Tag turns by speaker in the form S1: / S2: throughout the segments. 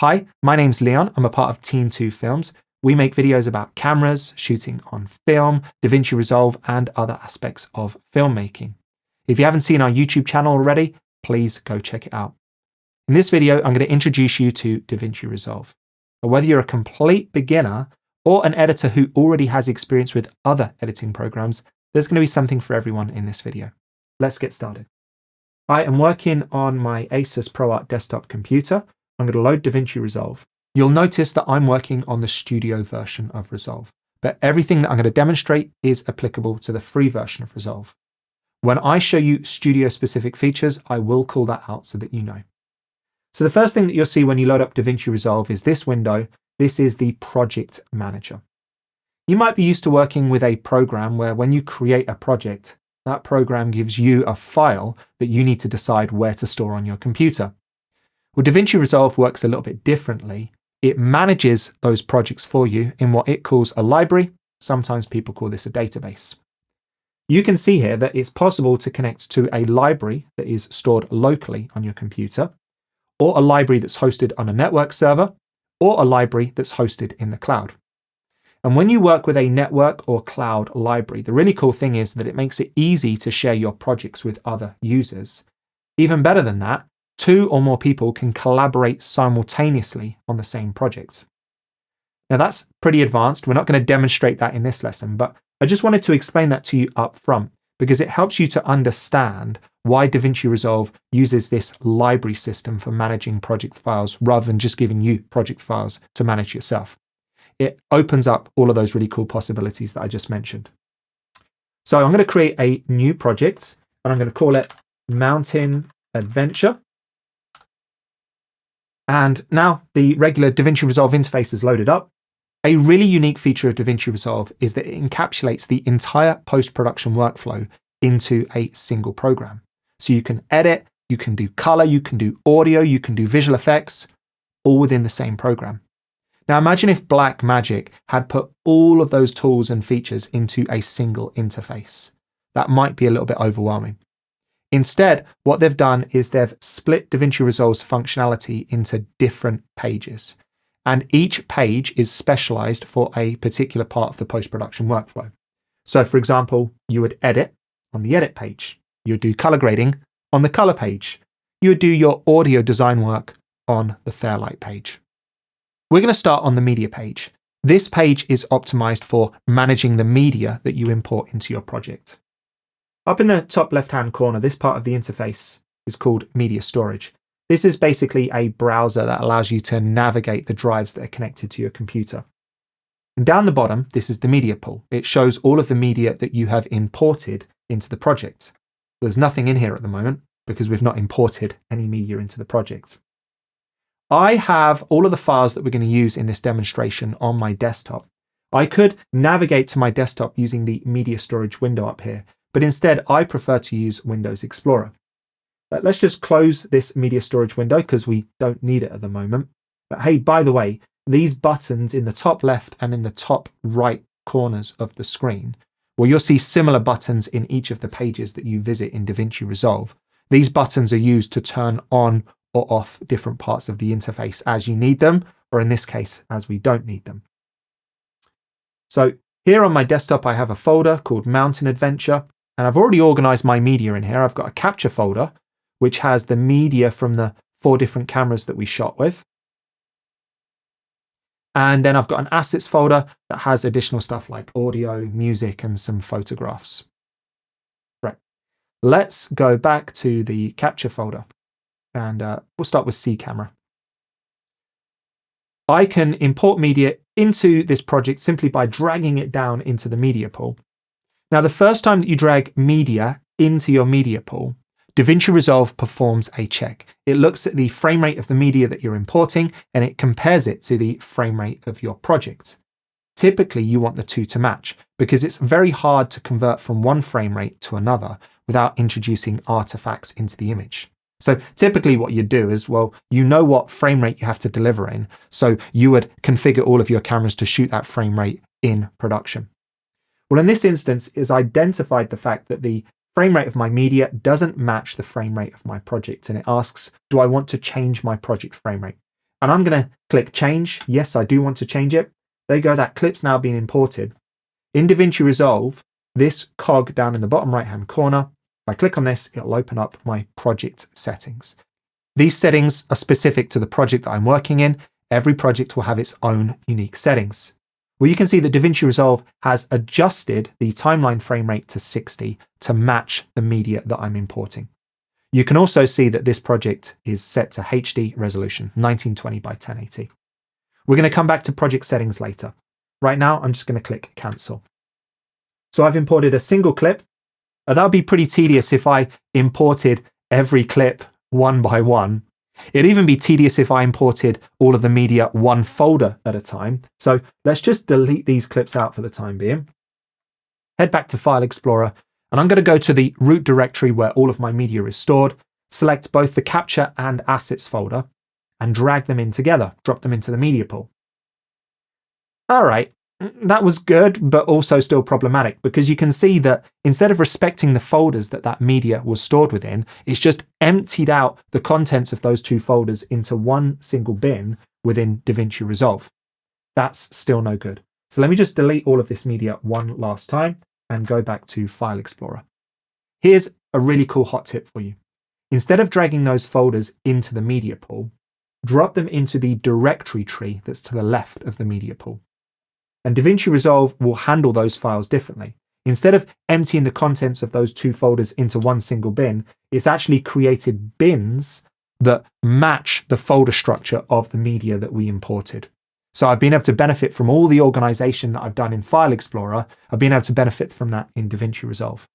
S1: Hi, my name's Leon. I'm a part of Team 2 Films. We make videos about cameras, shooting on film, DaVinci Resolve, and other aspects of filmmaking. If you haven't seen our YouTube channel already, please go check it out. In this video, I'm going to introduce you to DaVinci Resolve. But whether you're a complete beginner or an editor who already has experience with other editing programs, there's going to be something for everyone in this video. Let's get started. I am working on my Asus ProArt desktop computer. I'm going to load DaVinci Resolve. You'll notice that I'm working on the studio version of Resolve, but everything that I'm going to demonstrate is applicable to the free version of Resolve. When I show you studio specific features, I will call that out so that you know. So the first thing that you'll see when you load up DaVinci Resolve is this window. This is the project manager. You might be used to working with a program where when you create a project, that program gives you a file that you need to decide where to store on your computer. Well, DaVinci Resolve works a little bit differently. It manages those projects for you in what it calls a library. Sometimes people call this a database. You can see here that it's possible to connect to a library that is stored locally on your computer, or a library that's hosted on a network server, or a library that's hosted in the cloud. And when you work with a network or cloud library, the really cool thing is that it makes it easy to share your projects with other users. Even better than that, 2 or more people can collaborate simultaneously on the same project. Now that's pretty advanced. We're not going to demonstrate that in this lesson, but I just wanted to explain that to you up front because it helps you to understand why DaVinci Resolve uses this library system for managing project files rather than just giving you project files to manage yourself. It opens up all of those really cool possibilities that I just mentioned. So I'm going to create a new project and I'm going to call it Mountain Adventure. And now the regular DaVinci Resolve interface is loaded up. A really unique feature of DaVinci Resolve is that it encapsulates the entire post-production workflow into a single program. So you can edit, you can do color, you can do audio, you can do visual effects, all within the same program. Now imagine if Blackmagic had put all of those tools and features into a single interface. That might be a little bit overwhelming. Instead, what they've done is they've split DaVinci Resolve's functionality into different pages. And each page is specialized for a particular part of the post-production workflow. So for example, you would edit on the edit page. You would do color grading on the color page. You would do your audio design work on the Fairlight page. We're going to start on the media page. This page is optimized for managing the media that you import into your project. Up in the top left-hand corner, this part of the interface is called media storage. This is basically a browser that allows you to navigate the drives that are connected to your computer. And down the bottom, this is the media pool. It shows all of the media that you have imported into the project. There's nothing in here at the moment because we've not imported any media into the project. I have all of the files that we're going to use in this demonstration on my desktop. I could navigate to my desktop using the media storage window up here, but instead I prefer to use Windows Explorer. But let's just close this media storage window because we don't need it at the moment. But hey, by the way, these buttons in the top left and in the top right corners of the screen, well, you'll see similar buttons in each of the pages that you visit in DaVinci Resolve. These buttons are used to turn on or off different parts of the interface as you need them, or in this case, as we don't need them. So here on my desktop, I have a folder called Mountain Adventure, and I've already organized my media in here. I've got a capture folder, which has the media from the 4 different cameras that we shot with. And then I've got an assets folder that has additional stuff like audio, music, and some photographs. Right. Let's go back to the capture folder. And we'll start with C camera. I can import media into this project simply by dragging it down into the media pool. Now, the first time that you drag media into your media pool, DaVinci Resolve performs a check. It looks at the frame rate of the media that you're importing and it compares it to the frame rate of your project. Typically, you want the 2 to match because it's very hard to convert from one frame rate to another without introducing artifacts into the image. So typically what you do is, well, you know what frame rate you have to deliver in. So you would configure all of your cameras to shoot that frame rate in production. Well, in this instance, it's identified the fact that the frame rate of my media doesn't match the frame rate of my project. And it asks, do I want to change my project frame rate? And I'm going to click change. Yes, I do want to change it. There you go. That clip's now been imported. In DaVinci Resolve, this cog down in the bottom right-hand corner, if I click on this, it'll open up my project settings. These settings are specific to the project that I'm working in. Every project will have its own unique settings. Well, you can see that DaVinci Resolve has adjusted the timeline frame rate to 60 to match the media that I'm importing. You can also see that this project is set to HD resolution, 1920 by 1080. We're going to come back to project settings later. Right now, I'm just going to click cancel. So I've imported a single clip. That would be pretty tedious if I imported every clip one by one. It'd even be tedious if I imported all of the media one folder at a time. So let's just delete these clips out for the time being. Head back to File Explorer, and I'm going to go to the root directory where all of my media is stored, select both the Capture and Assets folder, and drag them in together, drop them into the media pool. All right, that was good, but also still problematic because you can see that instead of respecting the folders that media was stored within, it's just emptied out the contents of those two folders into one single bin within DaVinci Resolve. That's still no good. So let me just delete all of this media one last time and go back to File Explorer. Here's a really cool hot tip for you. Instead of dragging those folders into the media pool, drop them into the directory tree that's to the left of the media pool. And DaVinci Resolve will handle those files differently. Instead of emptying the contents of those two folders into one single bin, it's actually created bins that match the folder structure of the media that we imported. So I've been able to benefit from all the organization that I've done in File Explorer. I've been able to benefit from that in DaVinci Resolve.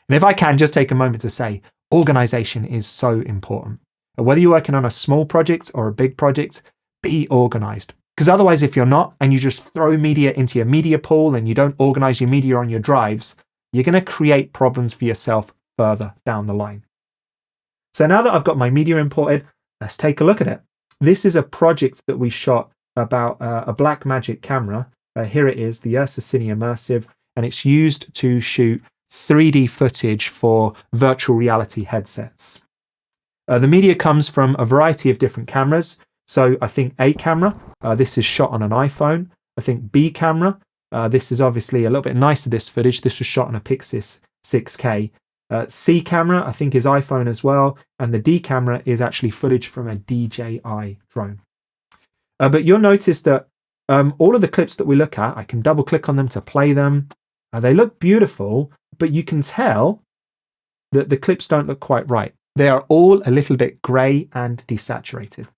S1: And if I can just take a moment to say, organization is so important. Whether you're working on a small project or a big project, be organized. Because otherwise, if you're not, and you just throw media into your media pool and you don't organize your media on your drives, you're going to create problems for yourself further down the line. So now that I've got my media imported, let's take a look at it. This is a project that we shot about a Blackmagic camera. Here it is, the Ursa Cine Immersive, and it's used to shoot 3D footage for virtual reality headsets. The media comes from a variety of different cameras. So I think A camera, this is shot on an iPhone. I think B camera, this is obviously a little bit nicer, this footage. This was shot on a Pixis 6K. C camera, I think, is iPhone as well. And the D camera is actually footage from a DJI drone. But you'll notice that all of the clips that we look at, I can double click on them to play them. They look beautiful, but you can tell that the clips don't look quite right. They are all a little bit gray and desaturated.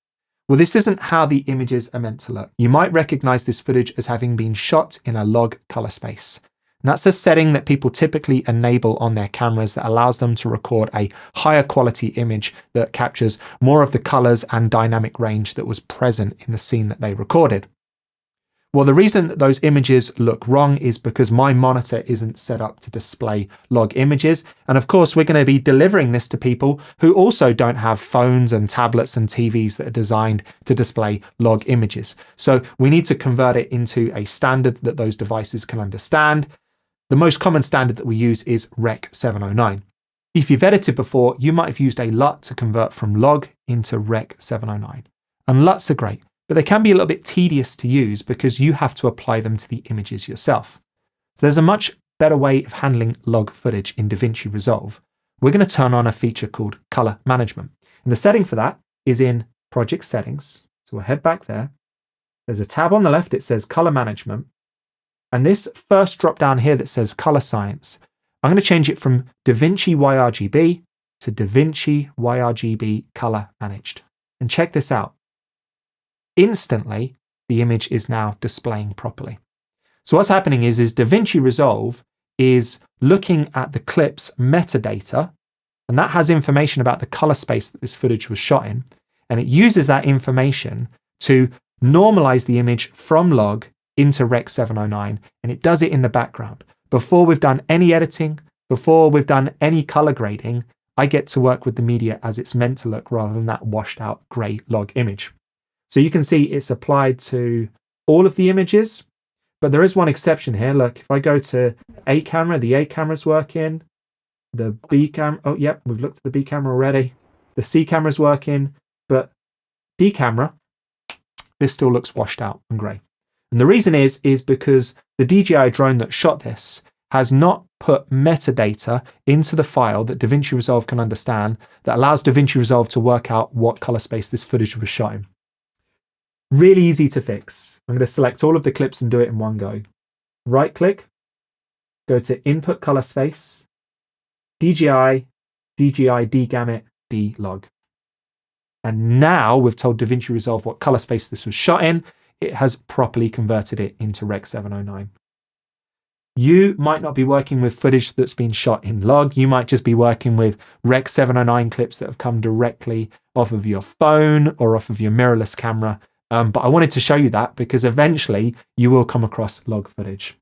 S1: Well, this isn't how the images are meant to look. You might recognize this footage as having been shot in a log color space. And that's a setting that people typically enable on their cameras that allows them to record a higher quality image that captures more of the colors and dynamic range that was present in the scene that they recorded. Well, the reason that those images look wrong is because my monitor isn't set up to display log images. And of course, we're going to be delivering this to people who also don't have phones and tablets and TVs that are designed to display log images. So we need to convert it into a standard that those devices can understand. The most common standard that we use is Rec 709. If you've edited before, you might have used a LUT to convert from log into Rec 709. And LUTs are great, but they can be a little bit tedious to use because you have to apply them to the images yourself. So there's a much better way of handling log footage in DaVinci Resolve. We're going to turn on a feature called color management. And the setting for that is in project settings. So we'll head back there. There's a tab on the left, it says color management. And this first drop down here that says color science, I'm going to change it from DaVinci YRGB to DaVinci YRGB color managed. And check this out. Instantly, the image is now displaying properly. So what's happening is DaVinci Resolve is looking at the clip's metadata, and that has information about the color space that this footage was shot in. And it uses that information to normalize the image from log into Rec 709, and it does it in the background. Before we've done any editing, before we've done any color grading, I get to work with the media as it's meant to look rather than that washed out gray log image. So you can see it's applied to all of the images, but there is one exception here. Look, if I go to A camera, the A camera's working, the B camera, oh yep, we've looked at the B camera already. The C camera's working, but D camera, this still looks washed out and grey. And the reason is because the DJI drone that shot this has not put metadata into the file that DaVinci Resolve can understand that allows DaVinci Resolve to work out what color space this footage was shot in. Really easy to fix. I'm going to select all of the clips and do it in one go. Right click, go to Input Color Space, DJI degamut delog. And now we've told DaVinci Resolve what color space this was shot in. It has properly converted it into Rec 709. You might not be working with footage that's been shot in log. You might just be working with Rec 709 clips that have come directly off of your phone or off of your mirrorless camera. But I wanted to show you that because eventually you will come across log footage.